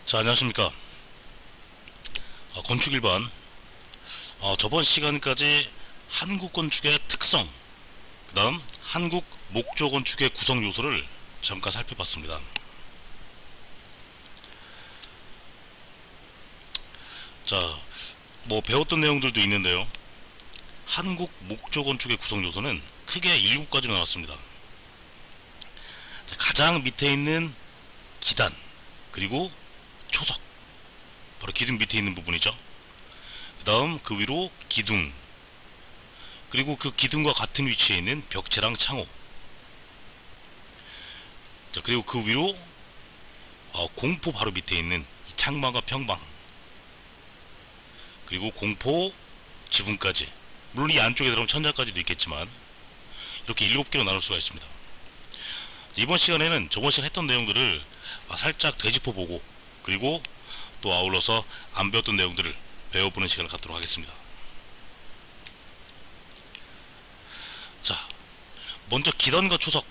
자, 안녕하십니까. 건축 일반. 저번 시간까지 한국 건축의 특성, 그 다음 한국 목조 건축의 구성 요소를 잠깐 살펴봤습니다. 자, 뭐 배웠던 내용들도 있는데요. 한국 목조 건축의 구성 요소는 크게 7가지로 나왔습니다. 자, 가장 밑에 있는 기단, 그리고 초석, 바로 기둥 밑에 있는 부분이죠. 그 다음 그 위로 기둥, 그리고 그 기둥과 같은 위치에 있는 벽체랑 창호, 자, 그리고 그 위로 공포 바로 밑에 있는 이 창방과 평방, 그리고 공포 지붕까지, 물론 이 안쪽에 들어가면 천장까지도 있겠지만 이렇게 7개로 나눌 수가 있습니다. 이번 시간에는 저번 시간에 했던 내용들을 살짝 되짚어보고, 그리고 또 아울러서 안 배웠던 내용들을 배워보는 시간을 갖도록 하겠습니다. 자, 먼저 기단과 초석.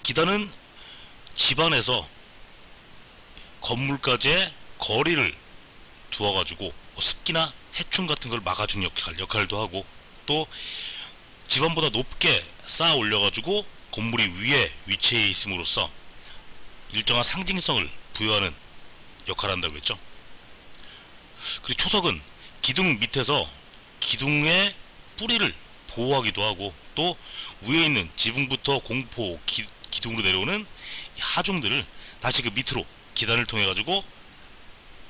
기단은 집안에서 건물까지의 거리를 두어가지고 습기나 해충 같은 걸 막아주는 역할도 하고, 또 집안보다 높게 쌓아 올려가지고 건물이 위에 위치해 있음으로써 일정한 상징성을 부여하는 역할을 한다고 했죠. 그리고 초석은 기둥 밑에서 기둥의 뿌리를 보호하기도 하고, 또 위에 있는 지붕부터 공포, 기둥으로 내려오는 하중들을 다시 그 밑으로 기단을 통해 가지고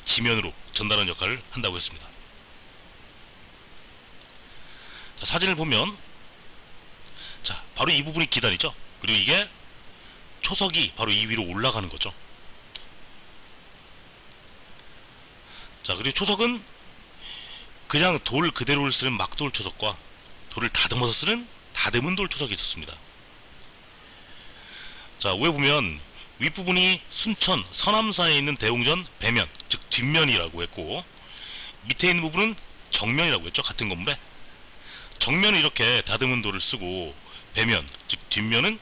지면으로 전달하는 역할을 한다고 했습니다. 자, 사진을 보면, 자, 바로 이 부분이 기단이죠. 그리고 이게 초석이 바로 이 위로 올라가는 거죠. 자, 그리고 초석은 그냥 돌 그대로를 쓰는 막돌 초석과 돌을 다듬어서 쓰는 다듬은 돌 초석이 있었습니다. 자, 위에 보면 윗부분이 순천 서남사에 있는 대웅전 배면, 즉 뒷면이라고 했고, 밑에 있는 부분은 정면이라고 했죠. 같은 건물에 정면은 이렇게 다듬은 돌을 쓰고, 배면, 즉 뒷면은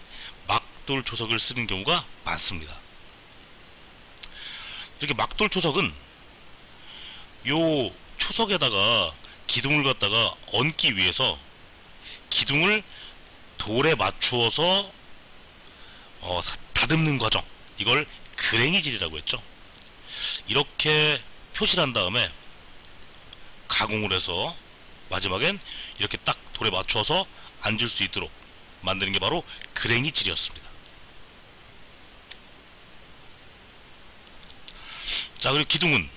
막돌 초석을 쓰는 경우가 많습니다. 이렇게 막돌 초석은 요 초석에다가 기둥을 갖다가 얹기 위해서 기둥을 돌에 맞추어서 다듬는 과정, 이걸 그랭이질이라고 했죠. 이렇게 표시를 한 다음에 가공을 해서 마지막엔 이렇게 딱 돌에 맞춰서 앉을 수 있도록 만드는 게 바로 그랭이질이었습니다. 자, 그리고 기둥은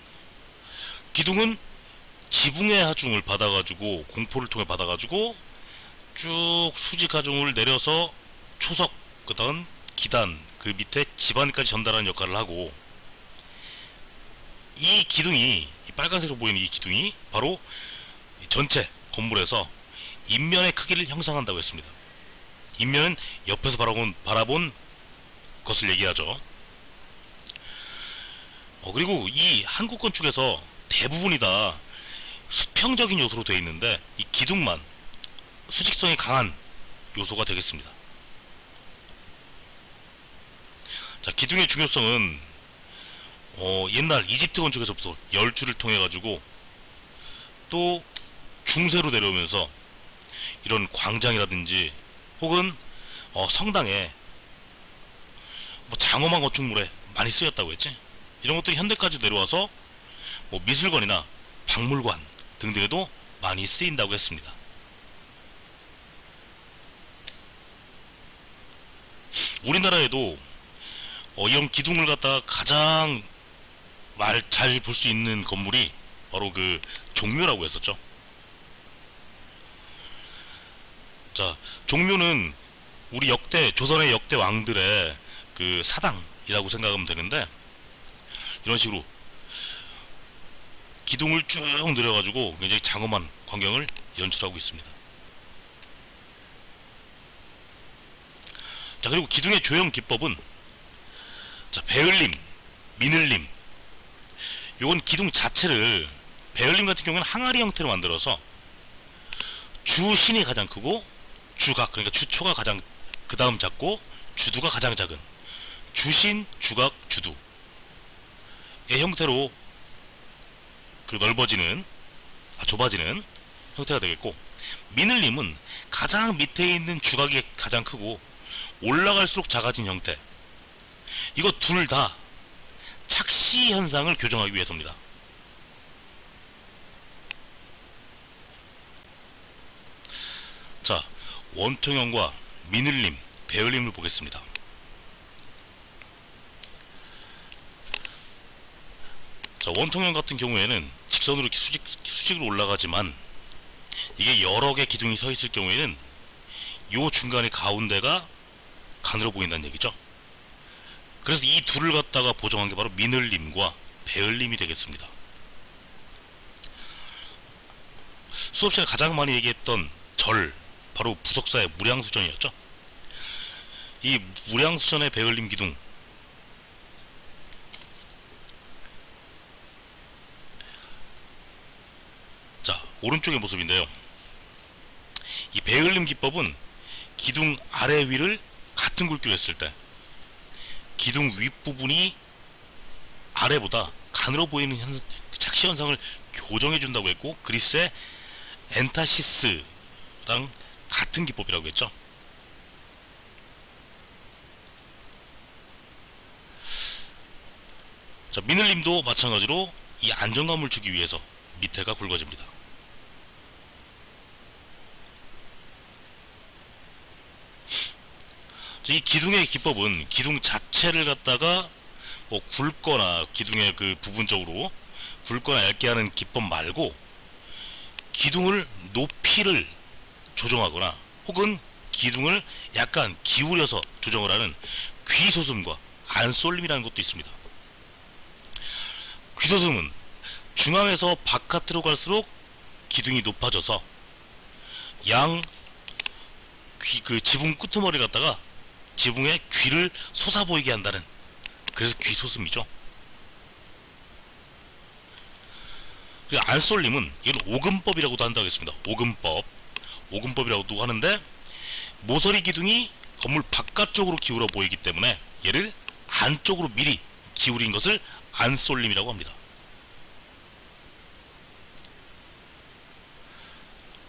지붕의 하중을 받아가지고, 공포를 통해 받아가지고 쭉 수직 하중을 내려서 초석, 그 다음 기단, 그 밑에 집안까지 전달하는 역할을 하고, 이 기둥이, 이 빨간색으로 보이는 이 기둥이 바로 전체 건물에서 인면의 크기를 형성한다고 했습니다. 인면은 옆에서 바라본 것을 얘기하죠. 그리고 이 한국 건축에서 대부분이 다 수평적인 요소로 되어 있는데, 이 기둥만 수직성이 강한 요소가 되겠습니다. 자, 기둥의 중요성은 옛날 이집트 건축에서부터 열줄을 통해 가지고, 또 중세로 내려오면서 이런 광장이라든지 혹은 성당에 장엄한 건축물에 많이 쓰였다고 했지. 이런 것들이 현대까지 내려와서 미술관이나 박물관 등등에도 많이 쓰인다고 했습니다. 우리나라에도 이런 기둥을 갖다가 가장 잘 볼 수 있는 건물이 바로 그 종묘라고 했었죠. 자, 종묘는 우리 조선의 역대 왕들의 그 사당이라고 생각하면 되는데, 이런 식으로 기둥을 쭉 늘여가지고 굉장히 장엄한 광경을 연출하고 있습니다. 자, 그리고 기둥의 조형 기법은, 자, 배을림, 미늘림. 요건 기둥 자체를, 배을림 같은 경우는 항아리 형태로 만들어서 주신이 가장 크고 주각, 그러니까 주초가 가장 그 다음 작고 주두가 가장 작은 주신, 주각, 주두, 형태로 그 넓어지는, 좁아지는 형태가 되겠고, 미늘림은 가장 밑에 있는 주각이 가장 크고 올라갈수록 작아진 형태. 이거 둘 다 착시 현상을 교정하기 위해서입니다. 자, 원통형과 미늘림, 배열림을 보겠습니다. 자, 원통형 같은 경우에는 직선으로 이렇게 수직으로 올라가지만, 이게 여러 개 기둥이 서 있을 경우에는 요 중간에 가운데가 가늘어 보인다는 얘기죠. 그래서 이 둘을 갖다가 보정한 게 바로 미늘림과 배열림이 되겠습니다. 수업 시간에 가장 많이 얘기했던 절, 바로 부석사의 무량수전이었죠. 이 무량수전의 배열림 기둥, 자, 오른쪽의 모습인데요. 이 배열림 기법은 기둥 아래 위를 같은 굵기로 했을 때 기둥 윗부분이 아래보다 가늘어 보이는 착시 현상을 교정해 준다고 했고, 그리스의 엔타시스랑 같은 기법이라고 했죠. 자, 미늘림도 마찬가지로 이 안정감을 주기 위해서 밑에가 굵어집니다. 이 기둥의 기법은 기둥 자체를 갖다가 뭐 굵거나 기둥의 그 부분적으로 굵거나 얇게 하는 기법 말고, 기둥을 높이를 조정하거나 혹은 기둥을 약간 기울여서 조정을 하는 귀소슴과 안쏠림이라는 것도 있습니다. 귀소슴은 중앙에서 바깥으로 갈수록 기둥이 높아져서 그 지붕 끄트머리 갖다가 지붕에 귀를 솟아 보이게 한다는, 그래서 귀소슴이죠. 그리고 안쏠림은 이건 오금법이라고도 한다고 했습니다. 오금법이라고도 하는데, 모서리 기둥이 건물 바깥쪽으로 기울어 보이기 때문에 얘를 안쪽으로 미리 기울인 것을 안쏠림이라고 합니다.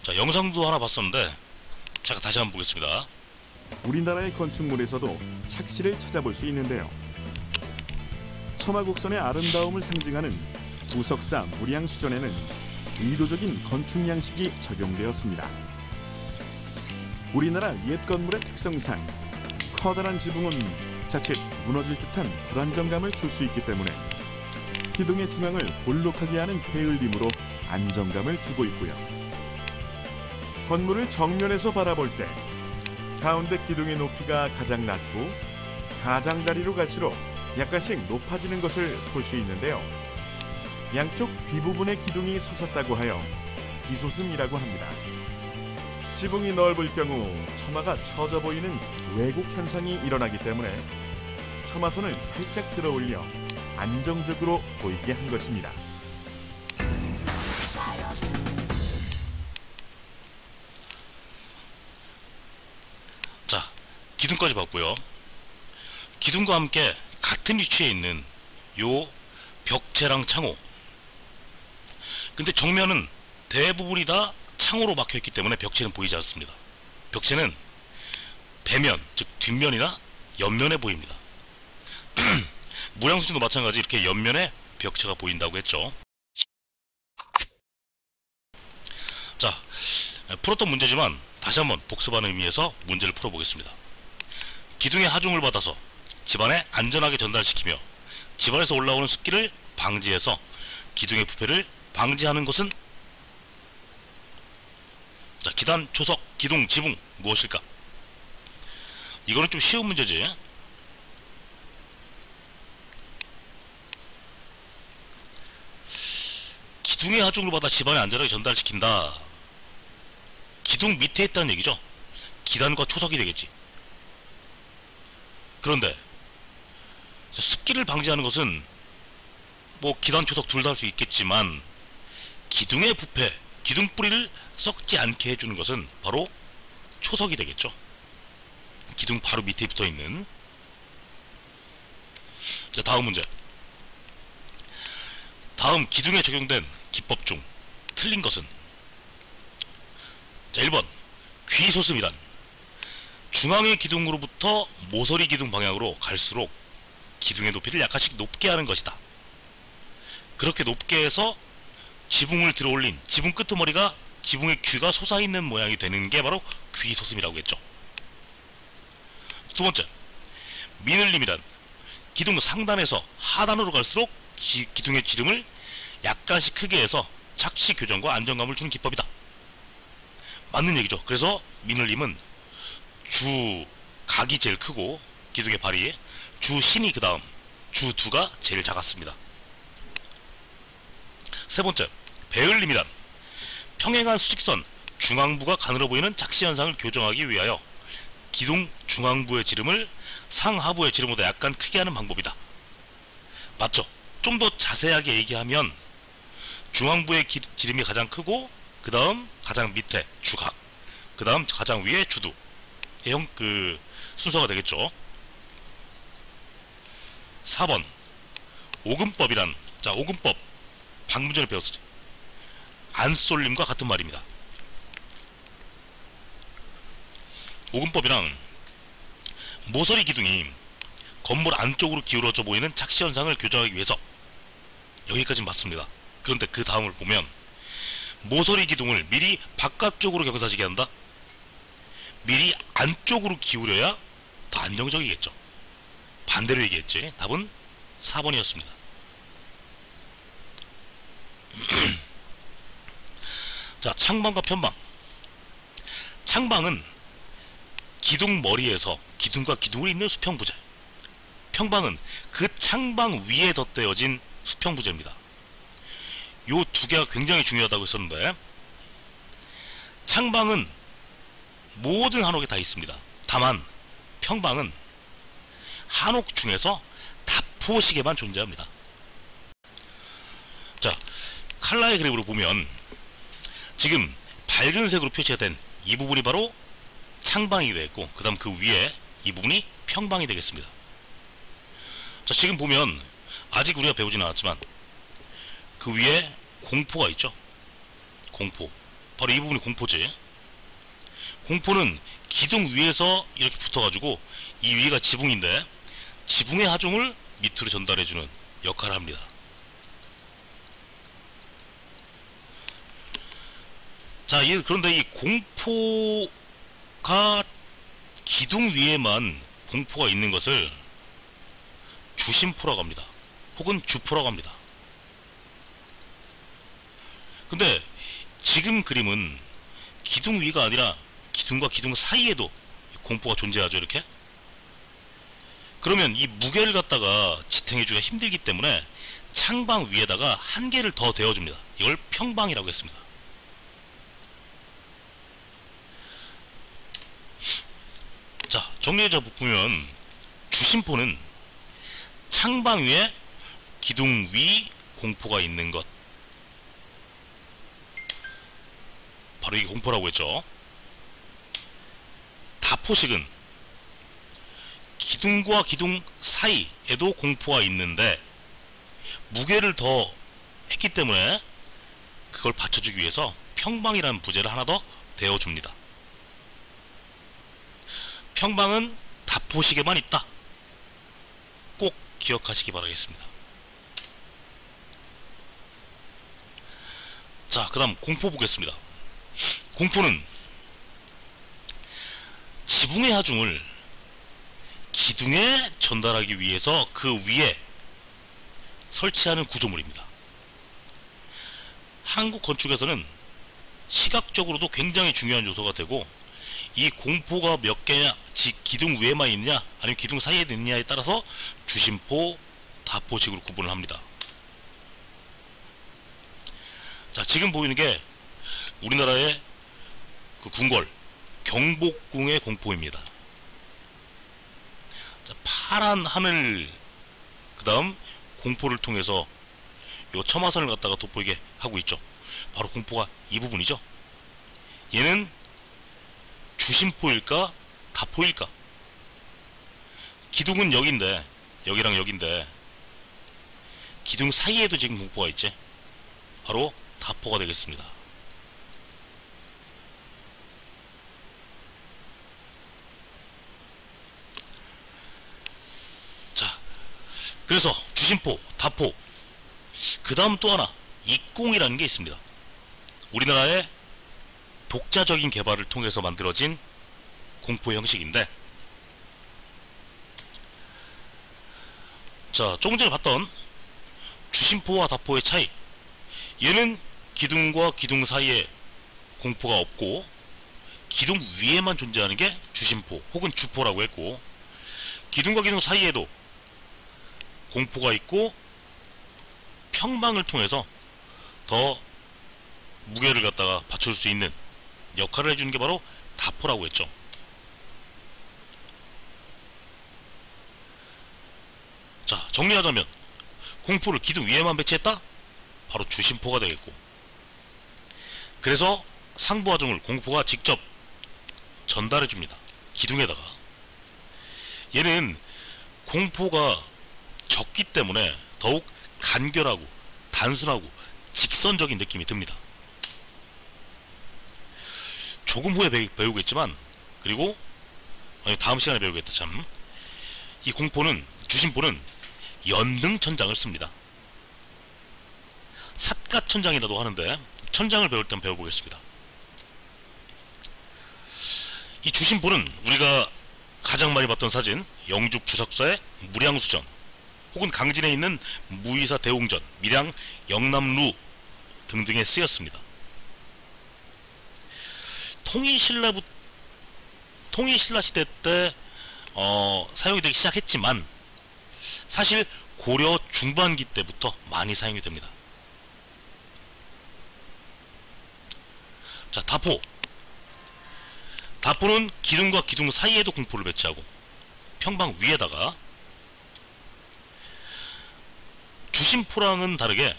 자, 영상도 하나 봤었는데, 자, 다시 한번 보겠습니다. 우리나라의 건축물에서도 착시를 찾아볼 수 있는데요. 처마곡선의 아름다움을 상징하는 부석사 무량수전에는 의도적인 건축 양식이 적용되었습니다. 우리나라 옛 건물의 특성상 커다란 지붕은 자칫 무너질 듯한 불안정감을 줄 수 있기 때문에 기둥의 중앙을 볼록하게 하는 배열림으로 안정감을 주고 있고요. 건물을 정면에서 바라볼 때 가운데 기둥의 높이가 가장 낮고 가장자리로 갈수록 약간씩 높아지는 것을 볼 수 있는데요. 양쪽 귀부분의 기둥이 솟았다고 하여 비솟음이라고 합니다. 지붕이 넓을 경우 처마가 처져 보이는 왜곡 현상이 일어나기 때문에 처마선을 살짝 들어올려 안정적으로 보이게 한 것입니다. 자, 기둥까지 봤고요. 기둥과 함께 같은 위치에 있는 요 벽체랑 창호, 근데 정면은 대부분이 다 창호로 막혀있기 때문에 벽체는 보이지 않습니다. 벽체는 배면, 즉 뒷면이나 옆면에 보입니다. 무량수전도 마찬가지 이렇게 옆면에 벽체가 보인다고 했죠. 자, 풀었던 문제지만 다시 한번 복습하는 의미에서 문제를 풀어보겠습니다. 기둥의 하중을 받아서 집안에 안전하게 전달시키며 집안에서 올라오는 습기를 방지해서 기둥의 부패를 방지하는 것은? 자, 기단, 초석, 기둥, 지붕 무엇일까? 이거는 좀 쉬운 문제지. 기둥의 하중을 받아 집안에 안전하게 전달시킨다. 기둥 밑에 있다는 얘기죠. 기단과 초석이 되겠지. 그런데 습기를 방지하는 것은 뭐 기단, 초석 둘 다 할 수 있겠지만, 기둥의 부패, 기둥 뿌리를 썩지 않게 해주는 것은 바로 초석이 되겠죠. 기둥 바로 밑에 붙어 있는. 자, 다음 문제. 다음 기둥에 적용된 기법 중 틀린 것은? 자, 1번 귀소슴이란 중앙의 기둥으로부터 모서리 기둥 방향으로 갈수록 기둥의 높이를 약간씩 높게 하는 것이다. 그렇게 높게 해서 지붕을 들어올린 지붕 끄트머리가 지붕의 귀가 솟아있는 모양이 되는 게 바로 귀소슴이라고 했죠. 두 번째, 미늘림이란 기둥 상단에서 하단으로 갈수록 기둥의 지름을 약간씩 크게 해서 착시 교정과 안정감을 주는 기법이다. 맞는 얘기죠. 그래서 미늘림은 주 각이 제일 크고 기둥의 발이 주 신이 그 다음 주 두가 제일 작았습니다. 세 번째, 배을림이란 평행한 수직선 중앙부가 가늘어 보이는 착시 현상을 교정하기 위하여 기둥 중앙부의 지름을 상하부의 지름보다 약간 크게 하는 방법이다. 맞죠? 좀 더 자세하게 얘기하면 중앙부의 지름이 가장 크고 그 다음 가장 밑에 주각, 그 다음 가장 위에 주두, 그 순서가 되겠죠. 4번 오금법이란, 자, 오금법 방금 전에 배웠죠. 안쏠림과 같은 말입니다. 오금법이랑 모서리 기둥이 건물 안쪽으로 기울어져 보이는 착시 현상을 교정하기 위해서, 여기까지 맞습니다. 그런데 그 다음을 보면 모서리 기둥을 미리 바깥쪽으로 경사지게 한다. 미리 안쪽으로 기울여야 더 안정적이겠죠. 반대로 얘기했지. 답은 4번이었습니다. 자, 창방과 편방. 창방은 기둥 머리에서 기둥과 기둥을 잇는 수평부재, 평방은 그 창방 위에 덧대어진 수평부재입니다. 요 두 개가 굉장히 중요하다고 했었는데, 창방은 모든 한옥에 다 있습니다. 다만 평방은 한옥 중에서 다포식에만 존재합니다. 자, 칼라의 그래프로 보면 지금 밝은 색으로 표시가 된 이 부분이 바로 창방이 되겠고, 그 다음 그 위에 이 부분이 평방이 되겠습니다. 자, 지금 보면 아직 우리가 배우진 않았지만 그 위에 공포가 있죠. 공포, 바로 이 부분이 공포지. 공포는 기둥 위에서 이렇게 붙어가지고 이 위가 지붕인데 지붕의 하중을 밑으로 전달해주는 역할을 합니다. 자, 그런데 이 공포가 기둥 위에만 공포가 있는 것을 주심포라고 합니다. 혹은 주포라고 합니다. 근데 지금 그림은 기둥 위가 아니라 기둥과 기둥 사이에도 공포가 존재하죠. 이렇게. 그러면 이 무게를 갖다가 지탱해주기가 힘들기 때문에 창방 위에다가 한 개를 더 대어줍니다. 이걸 평방이라고 했습니다. 자, 정리해서 보면 주심포는 창방 위에 기둥 위 공포가 있는 것, 바로 이게 공포라고 했죠. 다포식은 기둥과 기둥 사이에도 공포가 있는데 무게를 더 했기 때문에 그걸 받쳐주기 위해서 평방이라는 부재를 하나 더 대어줍니다. 평방은 다포식에만 있다. 꼭 기억하시기 바라겠습니다. 자, 그 다음 공포 보겠습니다. 공포는 지붕의 하중을 기둥에 전달하기 위해서 그 위에 설치하는 구조물입니다. 한국 건축에서는 시각적으로도 굉장히 중요한 요소가 되고, 이 공포가 몇 개냐, 기둥 위에만 있느냐 아니면 기둥 사이에 있느냐에 따라서 주심포, 다포식으로 구분을 합니다. 자, 지금 보이는 게 우리나라의 그 궁궐 경복궁의 공포입니다. 자, 파란 하늘, 그 다음 공포를 통해서 요 처마선을 갖다가 돋보이게 하고 있죠. 바로 공포가 이 부분이죠. 얘는 주심포일까 다포일까? 기둥은 여긴데, 여기랑 여긴데 기둥 사이에도 지금 공포가 있지. 바로 다포가 되겠습니다. 자, 그래서 주심포, 다포, 그 다음 또 하나 익공이라는 게 있습니다. 우리나라의 독자적인 개발을 통해서 만들어진 공포 형식인데, 자, 조금 전에 봤던 주심포와 다포의 차이, 얘는 기둥과 기둥 사이에 공포가 없고 기둥 위에만 존재하는 게 주심포 혹은 주포라고 했고, 기둥과 기둥 사이에도 공포가 있고 평방을 통해서 더 무게를 갖다가 받쳐줄 수 있는 역할을 해주는 게 바로 다포라고 했죠. 자, 정리하자면 공포를 기둥 위에만 배치했다? 바로 주심포가 되겠고, 그래서 상부하중을 공포가 직접 전달해줍니다. 기둥에다가. 얘는 공포가 적기 때문에 더욱 간결하고 단순하고 직선적인 느낌이 듭니다. 조금 후에 배우겠지만, 그리고 다음 시간에 배우겠다 참. 이 공포는, 주심포는 연등천장을 씁니다. 삿갓천장이라도 하는데 천장을 배울 땐 배워보겠습니다. 이 주심포는 우리가 가장 많이 봤던 사진, 영주 부석사의 무량수전 혹은 강진에 있는 무의사 대웅전, 밀양 영남루 등등에 쓰였습니다. 통일신라 시대 때 사용이 되기 시작했지만 사실 고려 중반기 때부터 많이 사용이 됩니다. 자, 다포. 다포는 기둥과 기둥 사이에도 공포를 배치하고 평방 위에다가, 주심포랑은 다르게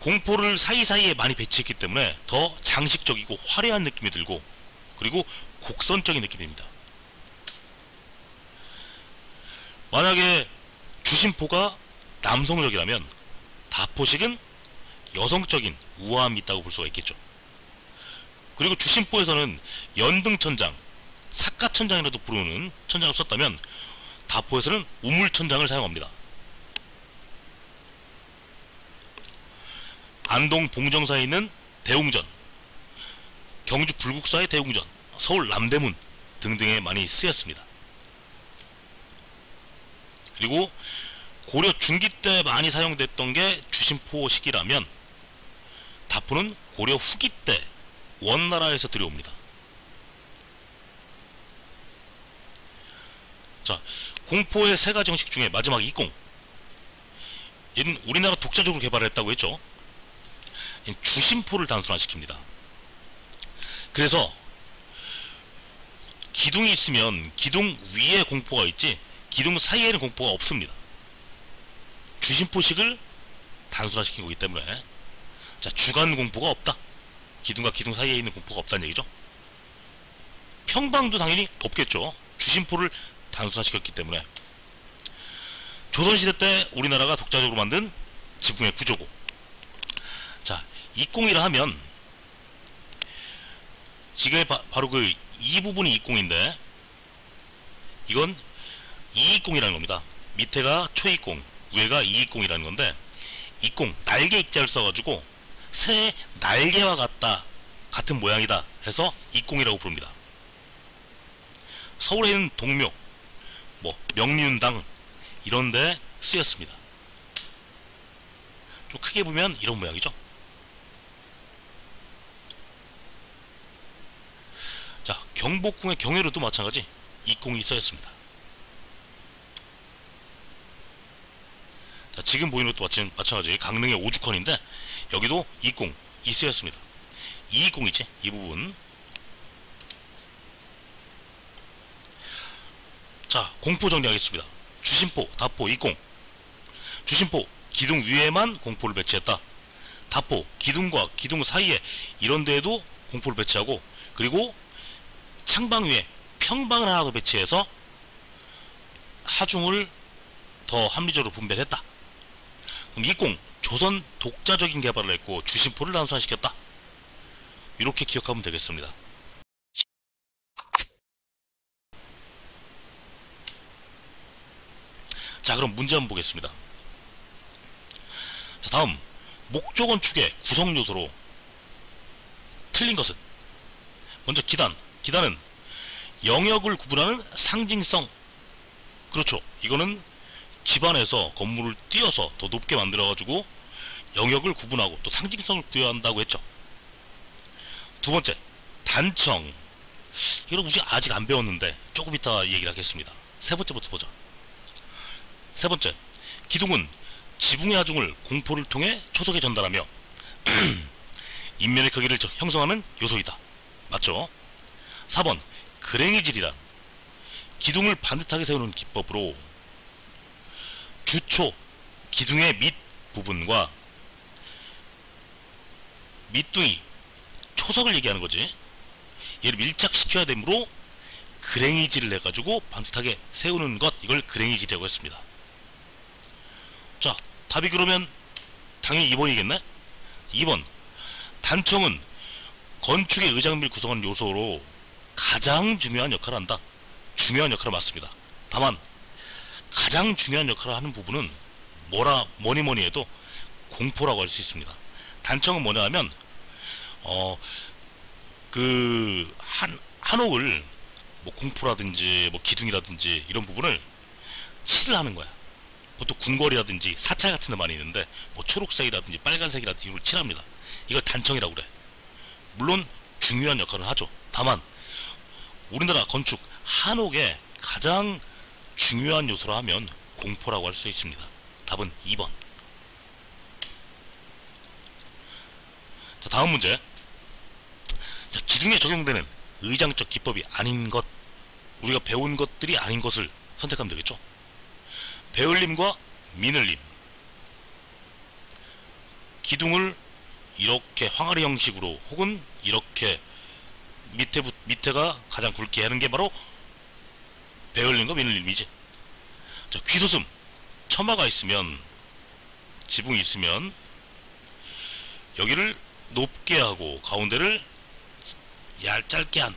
공포를 사이사이에 많이 배치했기 때문에 더 장식적이고 화려한 느낌이 들고, 그리고 곡선적인 느낌이 듭니다. 만약에 주심포가 남성적이라면 다포식은 여성적인 우아함이 있다고 볼 수가 있겠죠. 그리고 주심포에서는 연등천장, 삿갓천장이라도 부르는 천장을 썼다면 다포에서는 우물천장을 사용합니다. 안동 봉정사에 있는 대웅전, 경주 불국사의 대웅전, 서울 남대문 등등에 많이 쓰였습니다. 그리고 고려 중기 때 많이 사용됐던 게 주심포식이라면 다포는 고려 후기 때 원나라에서 들여옵니다. 자, 공포의 세 가지 형식 중에 마지막 이공, 얘는 우리나라 독자적으로 개발했다고 했죠. 주심포를 단순화시킵니다. 그래서 기둥이 있으면 기둥 위에 공포가 있지 기둥 사이에는 공포가 없습니다. 주심포식을 단순화시킨 거기 때문에, 자, 주간 공포가 없다. 기둥과 기둥 사이에 있는 공포가 없다는 얘기죠. 평방도 당연히 없겠죠. 주심포를 단순화시켰기 때문에. 조선시대 때 우리나라가 독자적으로 만든 지붕의 구조고, 자, 이공이라 하면 지금 바로 그 이 부분이 이공인데, 이건 이익공이라는 겁니다. 밑에가 초익공, 위에가 이익공이라는 건데, 이공, 날개 익자를 써가지고 새의 날개와 같은 모양이다 해서 이공이라고 부릅니다. 서울에 있는 동묘, 명륜당 이런데 쓰였습니다. 좀 크게 보면 이런 모양이죠. 자, 경복궁의 경회로도 마찬가지 이공이 써였습니다. 자, 지금 보이는 것도 마찬가지 강릉의 오죽헌인데 여기도 이공이 쓰였습니다. 이공이지, 이 부분. 자, 공포 정리하겠습니다. 주심포, 다포, 이공. 주심포, 기둥 위에만 공포를 배치했다. 다포, 기둥과 기둥 사이에 이런 데에도 공포를 배치하고, 그리고 창방 위에 평방을 하나 더 배치해서 하중을 더 합리적으로 분배를 했다. 그럼 이공 조선 독자적인 개발을 했고 주심포를 단순화시켰다. 이렇게 기억하면 되겠습니다. 자, 그럼 문제 한번 보겠습니다. 자, 다음 목조 건축의 구성 요소로 틀린 것은, 먼저 기단은 영역을 구분하는 상징성. 그렇죠. 이거는 집안에서 건물을 띄어서 더 높게 만들어가지고 영역을 구분하고 또 상징성을 부여한다고 했죠. 두 번째, 단청. 이거 우리 아직 안 배웠는데 조금 이따 얘기를 하겠습니다. 세 번째부터 보자. 세 번째, 기둥은 지붕의 하중을 공포를 통해 초석에 전달하며 인면의 크기를 형성하는 요소이다. 맞죠? 4번, 그랭이질이란 기둥을 반듯하게 세우는 기법으로 주초, 기둥의 밑 부분과 밑둥이, 초석을 얘기하는 거지. 얘를 밀착시켜야 되므로 그랭이질을 해가지고 반듯하게 세우는 것, 이걸 그랭이질이라고 했습니다. 자, 답이 그러면 당연히 2번이겠네? 2번, 단청은 건축의 의장비를 구성하는 요소로 가장 중요한 역할을 한다. 중요한 역할은 맞습니다. 다만 가장 중요한 역할을 하는 부분은 뭐니 해도 공포라고 할 수 있습니다. 단청은 뭐냐 하면 한옥을 뭐 공포라든지 뭐 기둥이라든지 이런 부분을 칠을 하는 거야. 보통 궁궐이라든지 사찰 같은 데 많이 있는데 뭐 초록색이라든지 빨간색이라든지 이걸 칠합니다. 이걸 단청이라고 그래. 물론 중요한 역할을 하죠. 다만 우리나라 건축 한옥의 가장 중요한 요소라 하면 공포라고 할 수 있습니다. 답은 2번. 자, 다음 문제. 자, 기둥에 적용되는 의장적 기법이 아닌 것, 우리가 배운 것들이 아닌 것을 선택하면 되겠죠. 배울림과 미늘림. 기둥을 이렇게 항아리 형식으로 혹은 이렇게 밑에가 가장 굵게 하는 게 바로 배울림과 미늘림이지. 자, 귀소슴. 처마가 있으면, 지붕이 있으면 여기를 높게 하고 가운데를 짧게 한,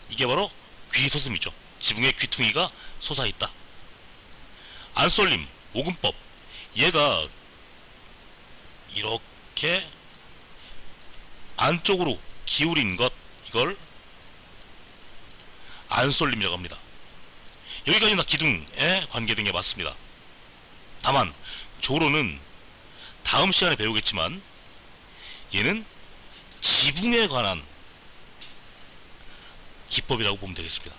이게 바로 귀소슴이죠. 지붕에 귀퉁이가 솟아있다. 안쏠림, 오금법. 얘가 이렇게 안쪽으로 기울인 것, 이걸 안쏠림이라고 합니다. 여기까지는 다 기둥에 관계된 게 맞습니다. 다만 조로는 다음 시간에 배우겠지만 얘는 지붕에 관한 기법이라고 보면 되겠습니다.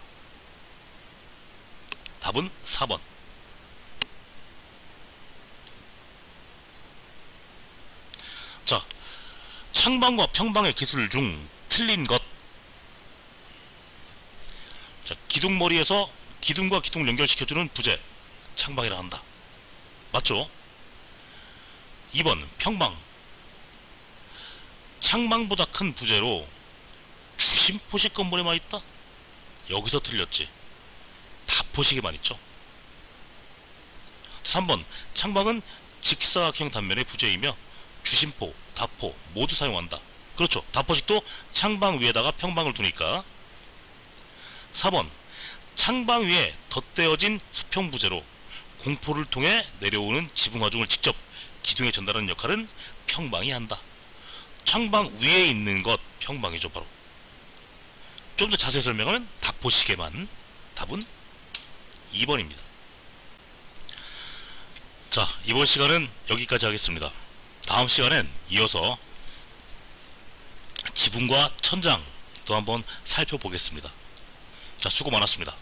답은 4번. 자, 창방과 평방의 기술 중 틀린 것. 자, 기둥머리에서 기둥과 기둥을 연결시켜주는 부재, 창방이라 한다. 맞죠? 2번, 평방. 창방보다 큰 부재로 주심포식 건물에만 있다? 여기서 틀렸지. 다포식에만 있죠. 3번, 창방은 직사각형 단면의 부재이며 주심포, 다포 모두 사용한다. 그렇죠. 다포식도 창방 위에다가 평방을 두니까. 4번, 창방 위에 덧대어진 수평 부재로 공포를 통해 내려오는 지붕 하중을 직접 기둥에 전달하는 역할은 평방이 한다. 창방 위에 있는 것 평방이죠. 바로 좀 더 자세히 설명하면 다포식에만. 답은 2번입니다. 자, 이번 시간은 여기까지 하겠습니다. 다음 시간엔 이어서 지붕과 천장도 한번 살펴보겠습니다. 자, 수고 많았습니다.